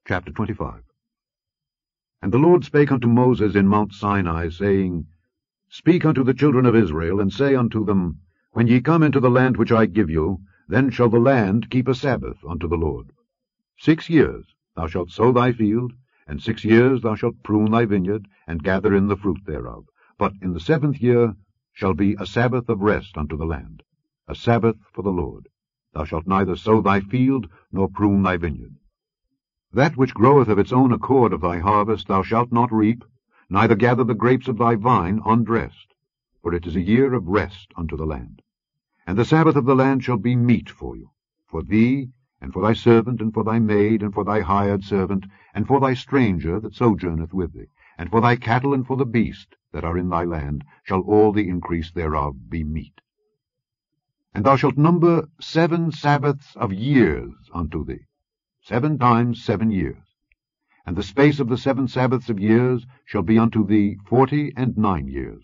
Chapter 25. And the Lord spake unto Moses in Mount Sinai, saying, Speak unto the children of Israel, and say unto them, When ye come into the land which I give you, then shall the land keep a Sabbath unto the Lord. 6 years thou shalt sow thy field, and 6 years thou shalt prune thy vineyard, and gather in the fruit thereof. But in the 7th year shall be a Sabbath of rest unto the land, a Sabbath for the Lord. Thou shalt neither sow thy field, nor prune thy vineyard. That which groweth of its own accord of thy harvest thou shalt not reap, neither gather the grapes of thy vine undressed, for it is a year of rest unto the land. And the Sabbath of the land shall be meat for you, for thee, and for thy servant, and for thy maid, and for thy hired servant, and for thy stranger that sojourneth with thee, and for thy cattle, and for the beast that are in thy land, shall all the increase thereof be meat. And thou shalt number 7 Sabbaths of years unto thee, 7 times 7 years. And the space of the 7 Sabbaths of years shall be unto thee 49 years.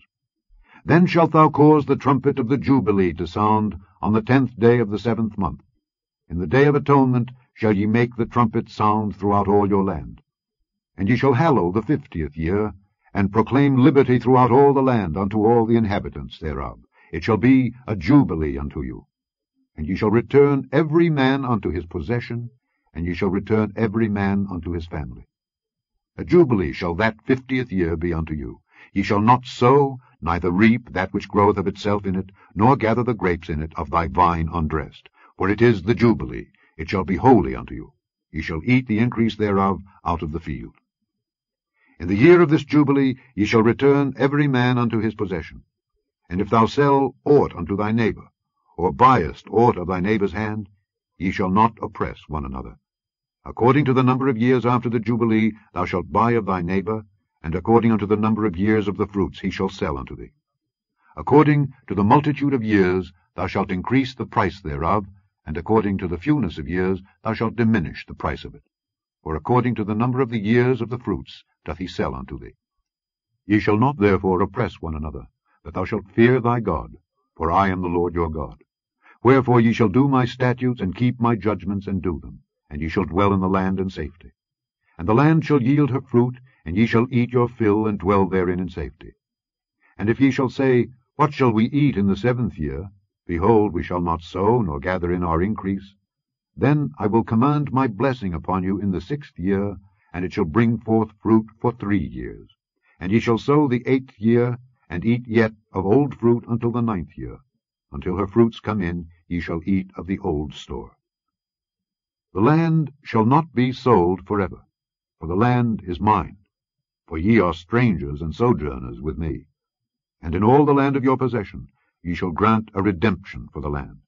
Then shalt thou cause the trumpet of the Jubilee to sound on the 10th day of the 7th month. In the day of atonement shall ye make the trumpet sound throughout all your land. And ye shall hallow the 50th year, and proclaim liberty throughout all the land unto all the inhabitants thereof. It shall be a Jubilee unto you. And ye shall return every man unto his possession, and ye shall return every man unto his family. A Jubilee shall that 50th year be unto you. Ye shall not sow, neither reap that which groweth of itself in it, nor gather the grapes in it of thy vine undressed. For it is the Jubilee, it shall be holy unto you. Ye shall eat the increase thereof out of the field. In the year of this Jubilee ye shall return every man unto his possession. And if thou sell aught unto thy neighbor, or buyest aught of thy neighbor's hand, ye shall not oppress one another. According to the number of years after the Jubilee thou shalt buy of thy neighbor, and according unto the number of years of the fruits he shall sell unto thee. According to the multitude of years thou shalt increase the price thereof, and according to the fewness of years thou shalt diminish the price of it. For according to the number of the years of the fruits doth he sell unto thee. Ye shall not therefore oppress one another, but thou shalt fear thy God, for I am the Lord your God. Wherefore ye shall do my statutes, and keep my judgments, and do them, and ye shall dwell in the land in safety. And the land shall yield her fruit, and ye shall eat your fill, and dwell therein in safety. And if ye shall say, What shall we eat in the 7th year? Behold, we shall not sow, nor gather in our increase. Then I will command my blessing upon you in the 6th year, and it shall bring forth fruit for 3 years. And ye shall sow the 8th year, and eat yet of old fruit until the 9th year. Until her fruits come in, ye shall eat of the old store. The land shall not be sold forever, for the land is mine, for ye are strangers and sojourners with me. And in all the land of your possession ye shall grant a redemption for the land.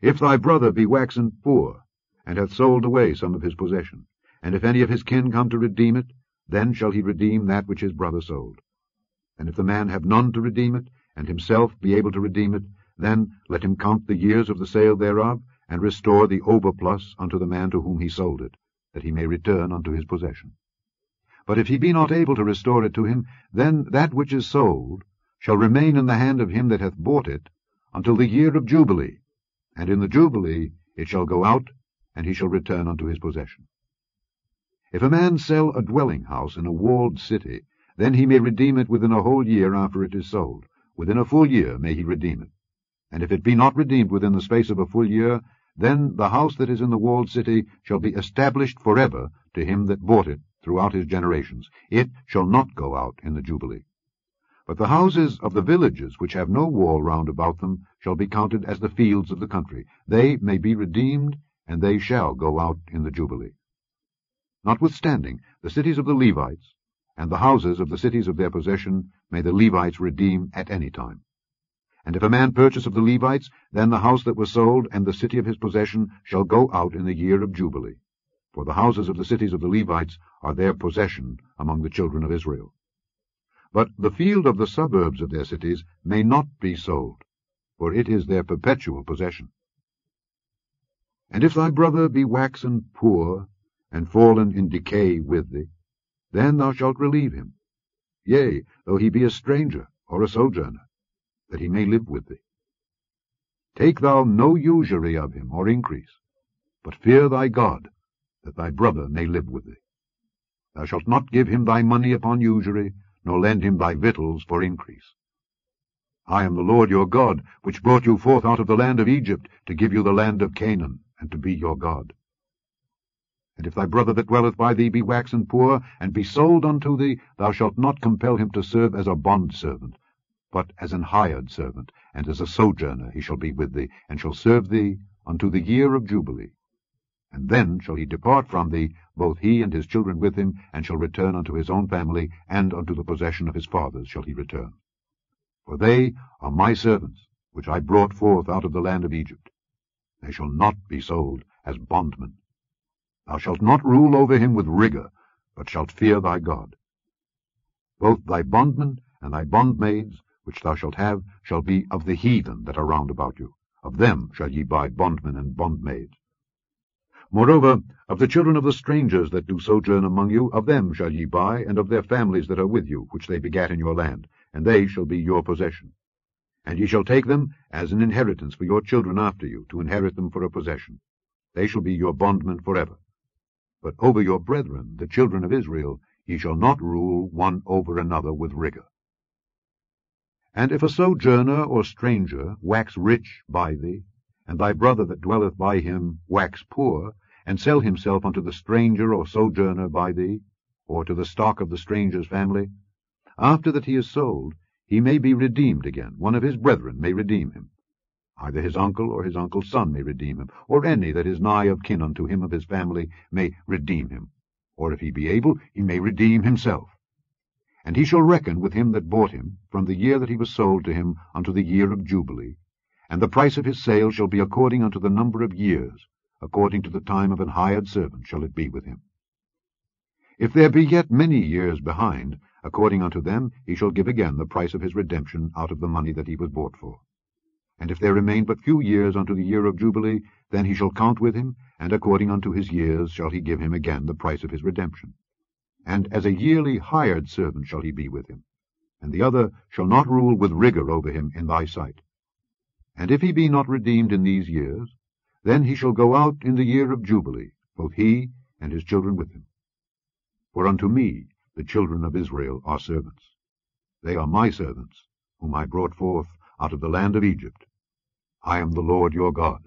If thy brother be waxen poor, and hath sold away some of his possession, and if any of his kin come to redeem it, then shall he redeem that which his brother sold. And if the man have none to redeem it, and himself be able to redeem it, then let him count the years of the sale thereof, and restore the overplus unto the man to whom he sold it, that he may return unto his possession. But if he be not able to restore it to him, then that which is sold shall remain in the hand of him that hath bought it until the year of Jubilee, and in the Jubilee it shall go out, and he shall return unto his possession. If a man sell a dwelling house in a walled city, then he may redeem it within a whole year after it is sold. Within a full year may he redeem it. And if it be not redeemed within the space of a full year, then the house that is in the walled city shall be established forever to him that bought it throughout his generations. It shall not go out in the Jubilee. But the houses of the villages which have no wall round about them shall be counted as the fields of the country. They may be redeemed, and they shall go out in the Jubilee. Notwithstanding, the cities of the Levites, and the houses of the cities of their possession, may the Levites redeem at any time. And if a man purchase of the Levites, then the house that was sold and the city of his possession shall go out in the year of Jubilee. For the houses of the cities of the Levites are their possession among the children of Israel. But the field of the suburbs of their cities may not be sold, for it is their perpetual possession. And if thy brother be waxen poor, and fallen in decay with thee, then thou shalt relieve him, yea, though he be a stranger or a sojourner, that he may live with thee. Take thou no usury of him or increase, but fear thy God, that thy brother may live with thee. Thou shalt not give him thy money upon usury, nor lend him thy victuals for increase. I am the Lord your God, which brought you forth out of the land of Egypt, to give you the land of Canaan, and to be your God. And if thy brother that dwelleth by thee be waxen poor, and be sold unto thee, thou shalt not compel him to serve as a bondservant, but as an hired servant, and as a sojourner he shall be with thee, and shall serve thee unto the year of Jubilee. And then shall he depart from thee, both he and his children with him, and shall return unto his own family, and unto the possession of his fathers shall he return. For they are my servants, which I brought forth out of the land of Egypt. They shall not be sold as bondmen. Thou shalt not rule over him with rigor, but shalt fear thy God. Both thy bondmen and thy bondmaids, which thou shalt have, shall be of the heathen that are round about you. Of them shall ye buy bondmen and bondmaids. Moreover, of the children of the strangers that do sojourn among you, of them shall ye buy, and of their families that are with you, which they begat in your land, and they shall be your possession. And ye shall take them as an inheritance for your children after you, to inherit them for a possession. They shall be your bondmen forever. But over your brethren, the children of Israel, ye shall not rule one over another with rigor. And if a sojourner or stranger wax rich by thee, and thy brother that dwelleth by him wax poor, and sell himself unto the stranger or sojourner by thee, or to the stock of the stranger's family, after that he is sold, he may be redeemed again. One of his brethren may redeem him. Either his uncle or his uncle's son may redeem him, or any that is nigh of kin unto him of his family may redeem him. Or if he be able, he may redeem himself. And he shall reckon with him that bought him, from the year that he was sold to him unto the year of Jubilee. And the price of his sale shall be according unto the number of years, according to the time of an hired servant shall it be with him. If there be yet many years behind, according unto them he shall give again the price of his redemption out of the money that he was bought for. And if there remain but few years unto the year of Jubilee, then he shall count with him, and according unto his years shall he give him again the price of his redemption. And as a yearly hired servant shall he be with him, and the other shall not rule with rigor over him in thy sight. And if he be not redeemed in these years, then he shall go out in the year of Jubilee, both he and his children with him. For unto me the children of Israel are servants. They are my servants, whom I brought forth out of the land of Egypt. I am the Lord your God.